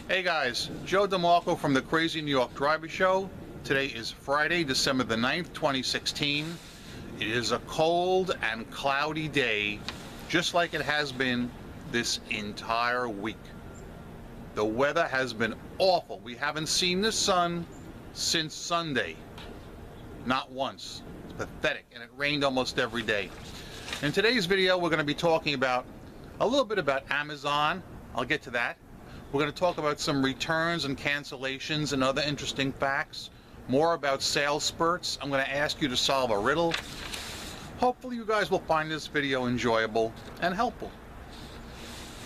Hey guys, Joe DeMarco from the Crazy New York Driver Show. Today is Friday, December the 9th, 2016. It is a cold and cloudy day, just like it has been this entire week. The weather has been awful. We haven't seen the sun since Sunday. Not once. It's pathetic, and it rained almost every day. In today's video, we're going to be talking about a little bit about Amazon. I'll get to that. We're going to talk about some returns and cancellations and other interesting facts. More about sales spurts. I'm going to ask you to solve a riddle. Hopefully you guys will find this video enjoyable and helpful.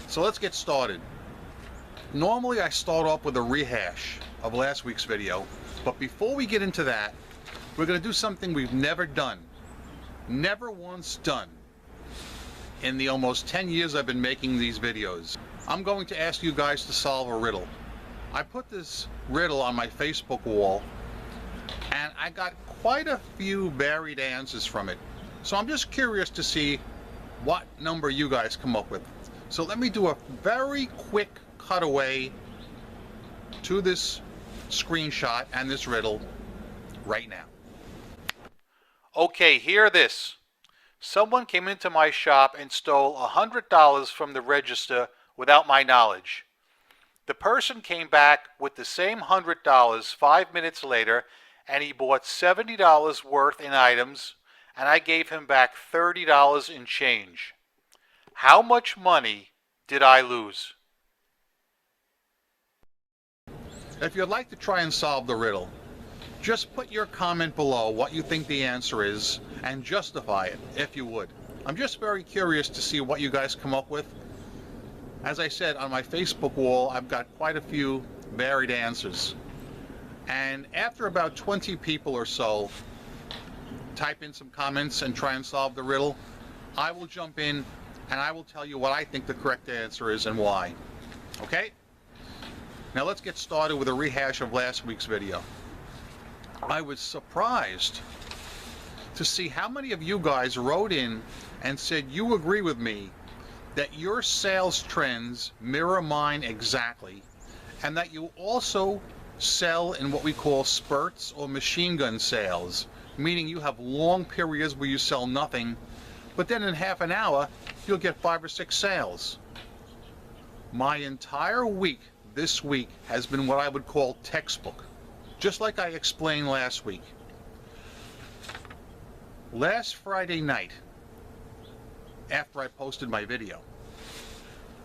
So let's get started. Normally I start off with a rehash of last week's video, but before we get into that, we're going to do something we've never done. Never once done in the almost 10 years I've been making these videos. I'm going to ask you guys to solve a riddle. I put this riddle on my Facebook wall and I got quite a few varied answers from it. So I'm just curious to see what number you guys come up with. So let me do a very quick cutaway to this screenshot and this riddle right now. Okay, hear this. Someone came into my shop and stole $100 from the register without my knowledge. The person came back with the same $100 5 minutes later, and he bought $70 worth in items, and I gave him back $30 in change. How much money did I lose? If you'd like to try and solve the riddle, just put your comment below what you think the answer is and justify it, if you would. I'm just very curious to see what you guys come up with. As I said, on my Facebook wall, I've got quite a few varied answers. And after about 20 people or so type in some comments and try and solve the riddle, I will jump in and I will tell you what I think the correct answer is and why. Okay? Now let's get started with a rehash of last week's video. I was surprised to see how many of you guys wrote in and said you agree with me that your sales trends mirror mine exactly, and that you also sell in what we call spurts or machine gun sales, meaning you have long periods where you sell nothing, but then in half an hour you'll get 5 or 6 sales. My entire week this week has been what I would call textbook, just like I explained last week. Last Friday night, after I posted my video,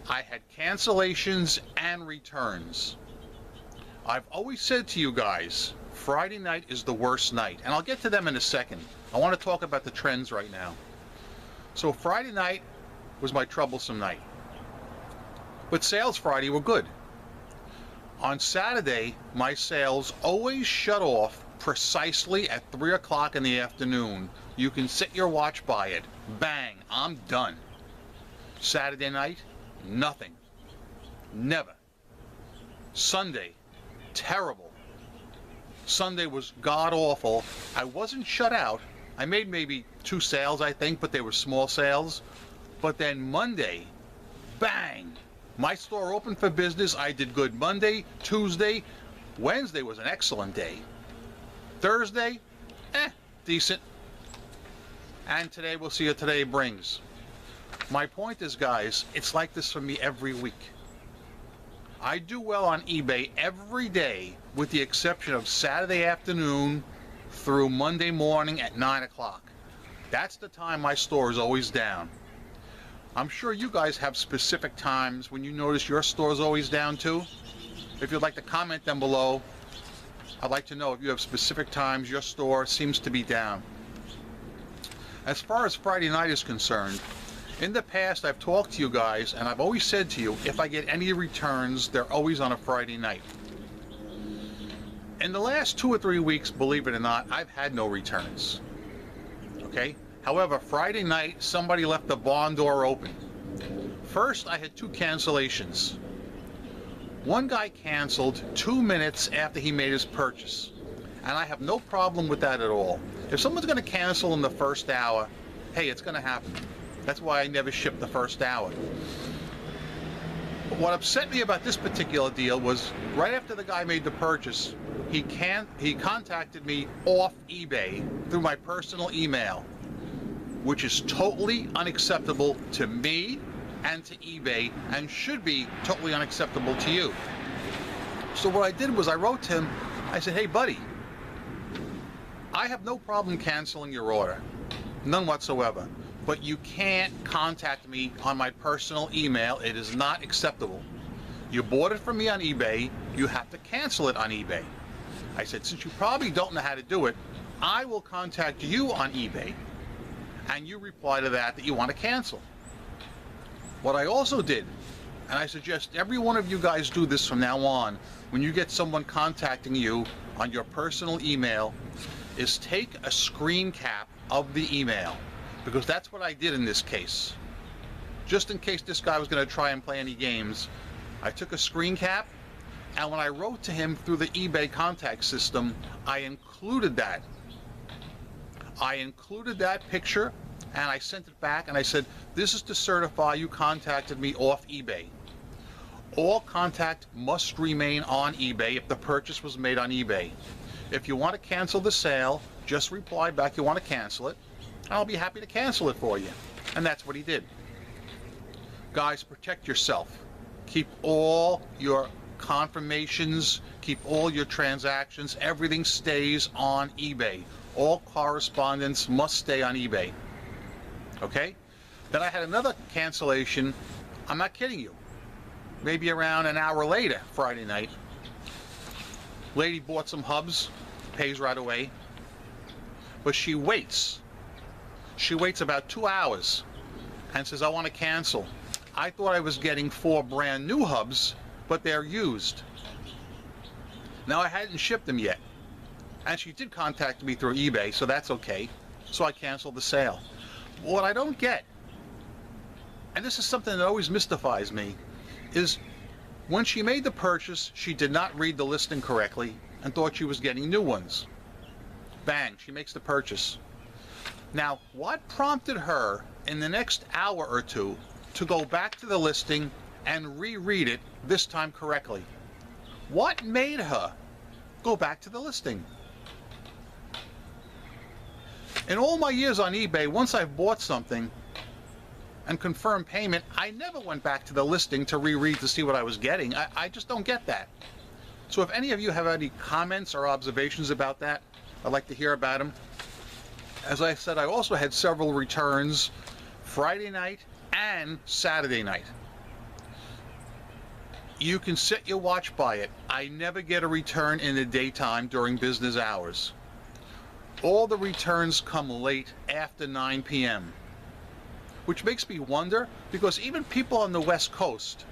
I had cancellations and returns. I've always said to you guys, Friday night is the worst night, and I'll get to them in a second. I want to talk about the trends right now. So Friday night was my troublesome night, but sales Friday were good. On Saturday, my sales always shut off precisely at 3 o'clock in the afternoon. You can set your watch by it. Bang, I'm done. Saturday night, nothing. Never. Sunday, terrible. Sunday was god-awful. I wasn't shut out. I made maybe 2 sales, I think, but they were small sales. But then Monday, bang! My store opened for business. I did good Monday, Tuesday. Wednesday was an excellent day. Thursday, decent. And today, we'll see what today brings. My point is, guys, it's like this for me every week. I do well on eBay every day with the exception of Saturday afternoon through Monday morning at 9 o'clock. That's the time my store is always down. I'm sure you guys have specific times when you notice your store is always down too. If you'd like to comment them below, I'd like to know if you have specific times your store seems to be down. As far as Friday night is concerned, in the past I've talked to you guys and I've always said to you, if I get any returns, they're always on a Friday night. In the last 2 or 3 weeks, believe it or not, I've had no returns. Okay? However, Friday night, somebody left the barn door open. First, I had 2 cancellations. One guy canceled 2 minutes after he made his purchase. And I have no problem with that at all. If someone's going to cancel in the first hour, hey, it's going to happen. That's why I never shipped the first hour. But what upset me about this particular deal was right after the guy made the purchase, he contacted me off eBay through my personal email, which is totally unacceptable to me and to eBay, and should be totally unacceptable to you. So what I did was I wrote to him. I said, hey buddy, I have no problem canceling your order, none whatsoever, but you can't contact me on my personal email. It is not acceptable. You bought it from me on eBay, you have to cancel it on eBay. I said, since you probably don't know how to do it, I will contact you on eBay, and you reply to that you want to cancel. What I also did, and I suggest every one of you guys do this from now on, when you get someone contacting you on your personal email, is take a screen cap of the email, because that's what I did in this case. Just in case this guy was going to try and play any games, I took a screen cap, and when I wrote to him through the eBay contact system, I included that. I included that picture, and I sent it back, and I said, this is to certify you contacted me off eBay. All contact must remain on eBay if the purchase was made on eBay. If you want to cancel the sale, just reply back you want to cancel it. I'll be happy to cancel it for you. And that's what he did. Guys, protect yourself. Keep all your confirmations, keep all your transactions, everything stays on eBay. All correspondence must stay on eBay. Okay? Then I had another cancellation. I'm not kidding you. Maybe around an hour later, Friday night. Lady bought some hubs, pays right away. But she waits. She waits about 2 hours and says, I want to cancel. I thought I was getting 4 brand new hubs, but they're used. Now, I hadn't shipped them yet. And she did contact me through eBay, so that's okay. So I canceled the sale. What I don't get, and this is something that always mystifies me, is when she made the purchase, she did not read the listing correctly and thought she was getting new ones. Bang, she makes the purchase. Now, what prompted her in the next hour or two to go back to the listing and reread it, this time correctly? What made her go back to the listing? In all my years on eBay, once I've bought something and confirmed payment, I never went back to the listing to reread to see what I was getting. I just don't get that. So if any of you have any comments or observations about that, I'd like to hear about them. As I said, I also had several returns Friday night and Saturday night. You can set your watch by it. I never get a return in the daytime during business hours. All the returns come late after 9 p.m. which makes me wonder, because even people on the West Coast,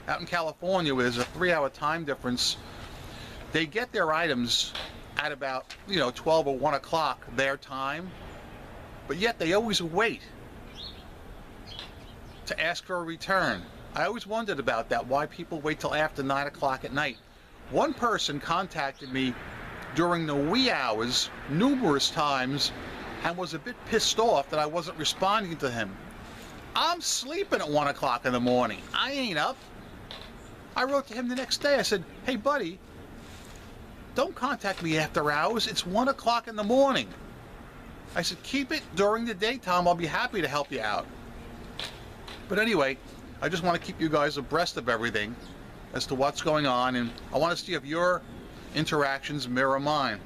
out in California where there's a 3-hour time difference, they get their items at about 12 or 1 o'clock their time, but yet they always wait to ask for a return. I always wondered about that, why people wait till after 9 o'clock at night. One person contacted me during the wee hours numerous times and was a bit pissed off that I wasn't responding to him. I'm sleeping at 1 o'clock in the morning. I ain't up. I wrote to him the next day. I said, hey buddy, don't contact me after hours. It's 1 o'clock in the morning. I said, keep it during the daytime. I'll be happy to help you out. But anyway, I just want to keep you guys abreast of everything as to what's going on, and I want to see if your interactions mirror mine.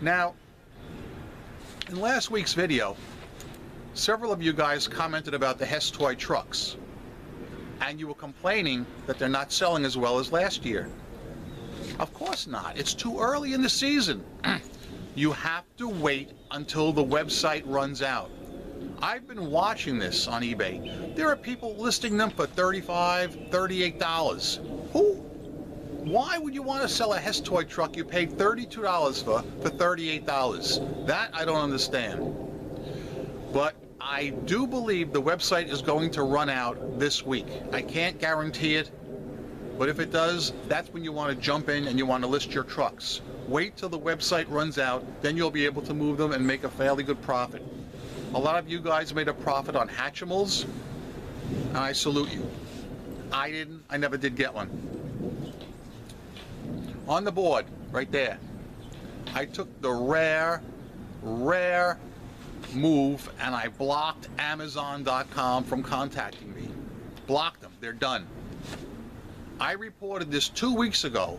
Now, in last week's video, several of you guys commented about the Hess Toy trucks, and you were complaining that they're not selling as well as last year. Of course not. It's too early in the season. You have to wait until the website runs out. I've been watching this on eBay. There are people listing them for $35, $38. Who? Why would you want to sell a Hess Toy truck you paid $32 for $38? That I don't understand. But I do believe the website is going to run out this week. I can't guarantee it, but if it does, that's when you want to jump in and you want to list your trucks. Wait till the website runs out, then you'll be able to move them and make a fairly good profit. A lot of you guys made a profit on Hatchimals, and I salute you. I didn't. I never did get one. On the board, right there, I took the rare move and I blocked Amazon.com from contacting me. Blocked them. They're done. I reported this 2 weeks ago.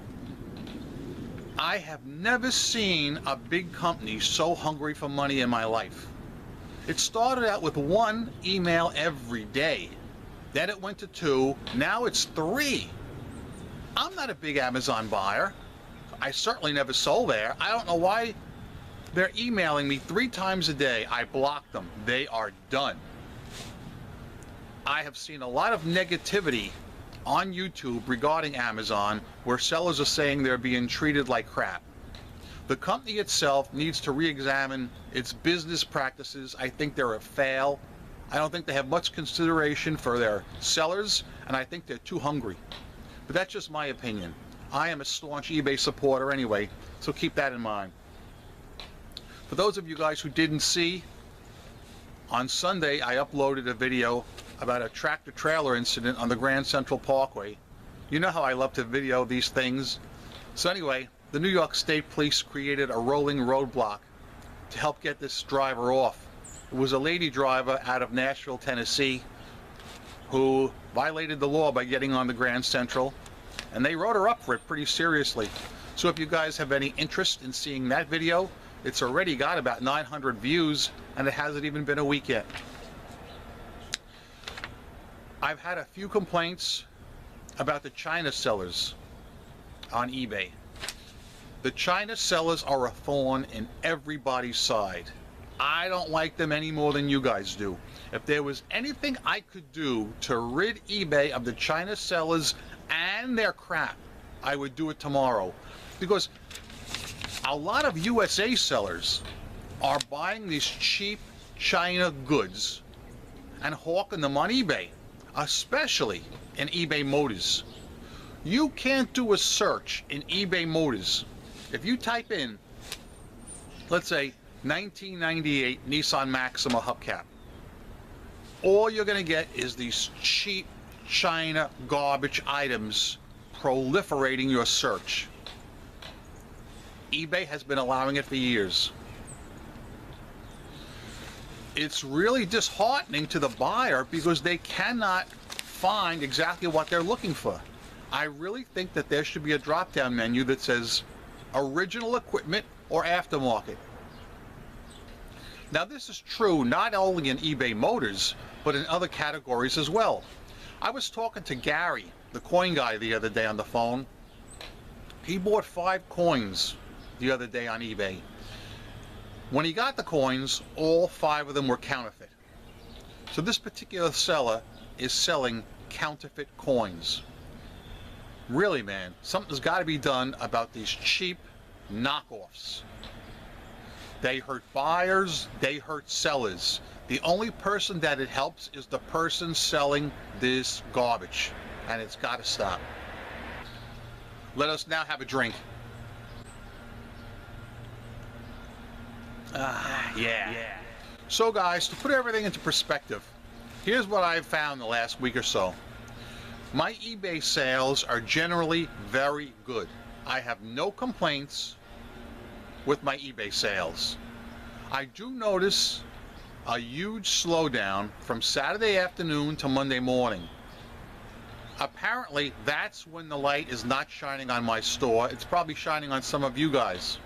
I have never seen a big company so hungry for money in my life. It started out with 1 email every day. Then it went to 2. Now it's 3. I'm not a big Amazon buyer. I certainly never sold there. I don't know why they're emailing me 3 times a day. I blocked them. They are done. I have seen a lot of negativity on YouTube regarding Amazon where sellers are saying they're being treated like crap. The company itself needs to re-examine its business practices. I think they're a fail. I don't think they have much consideration for their sellers, and I think they're too hungry. But that's just my opinion. I am a staunch eBay supporter anyway, so keep that in mind. For those of you guys who didn't see, on Sunday I uploaded a video about a tractor-trailer incident on the Grand Central Parkway. You know how I love to video these things. So anyway, the New York State Police created a rolling roadblock to help get this driver off. It was a lady driver out of Nashville, Tennessee, who violated the law by getting on the Grand Central, and they wrote her up for it pretty seriously. So if you guys have any interest in seeing that video, it's already got about 900 views, and it hasn't even been a week yet. I've had a few complaints about the China sellers on eBay. The China sellers are a thorn in everybody's side. I don't like them any more than you guys do. If there was anything I could do to rid eBay of the China sellers and their crap, I would do it tomorrow. Because a lot of USA sellers are buying these cheap China goods and hawking them on eBay, especially in eBay Motors. You can't do a search in eBay Motors. If you type in, let's say, 1998 Nissan Maxima hubcap, all you're going to get is these cheap China garbage items proliferating your search. eBay has been allowing it for years. It's really disheartening to the buyer because they cannot find exactly what they're looking for. I really think that there should be a drop-down menu that says original equipment or aftermarket. Now this is true not only in eBay Motors, but in other categories as well. I was talking to Gary, the coin guy, the other day on the phone. He bought 5 coins the other day on eBay. When he got the coins, all 5 of them were counterfeit. So this particular seller is selling counterfeit coins. Really, man, something's got to be done about these cheap knockoffs. They hurt buyers, they hurt sellers. The only person that it helps is the person selling this garbage, and it's got to stop. Let us now have a drink. Yeah. So guys, to put everything into perspective, here's what I've found the last week or so. My eBay sales are generally very good. I have no complaints with my eBay sales. I do notice a huge slowdown from Saturday afternoon to Monday morning. Apparently, that's when the light is not shining on my store. It's probably shining on some of you guys.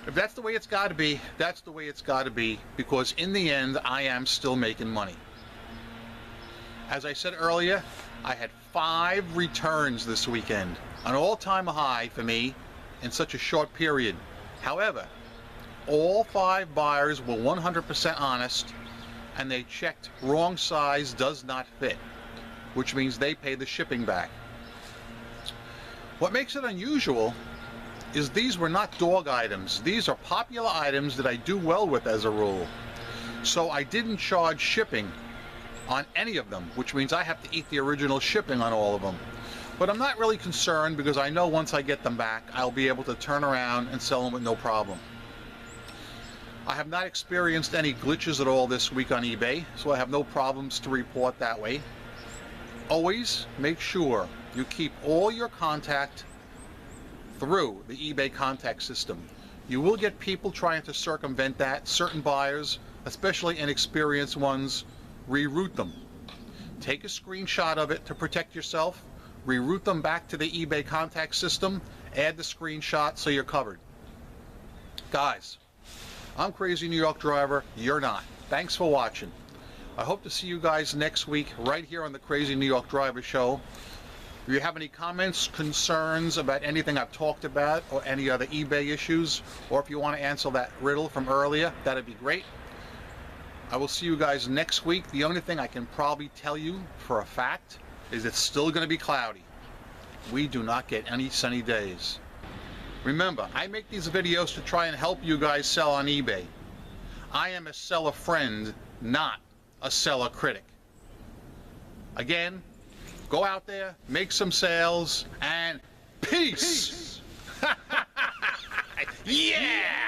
If that's the way it's got to be, that's the way it's got to be, because in the end, I am still making money. As I said earlier, I had 5 returns this weekend, an all-time high for me in such a short period. However, all 5 buyers were 100% honest, and they checked wrong size does not fit, which means they pay the shipping back. What makes it unusual is these were not dog items. These are popular items that I do well with as a rule. So I didn't charge shipping on any of them, which means I have to eat the original shipping on all of them. But I'm not really concerned because I know once I get them back, I'll be able to turn around and sell them with no problem. I have not experienced any glitches at all this week on eBay, so I have no problems to report that way. Always make sure you keep all your contact through the eBay contact system. You will get people trying to circumvent that. Certain buyers, especially inexperienced ones, reroute them. Take a screenshot of it to protect yourself, reroute them back to the eBay contact system, add the screenshot so you're covered. Guys, I'm Crazy New York Driver, you're not. Thanks for watching. I hope to see you guys next week right here on the Crazy New York Driver Show. If you have any comments, concerns about anything I've talked about or any other eBay issues, or if you want to answer that riddle from earlier, that'd be great. I will see you guys next week. The only thing I can probably tell you for a fact is it's still going to be cloudy. We do not get any sunny days. Remember, I make these videos to try and help you guys sell on eBay. I am a seller friend, not a seller critic. Again, go out there, make some sales, and peace! Yeah!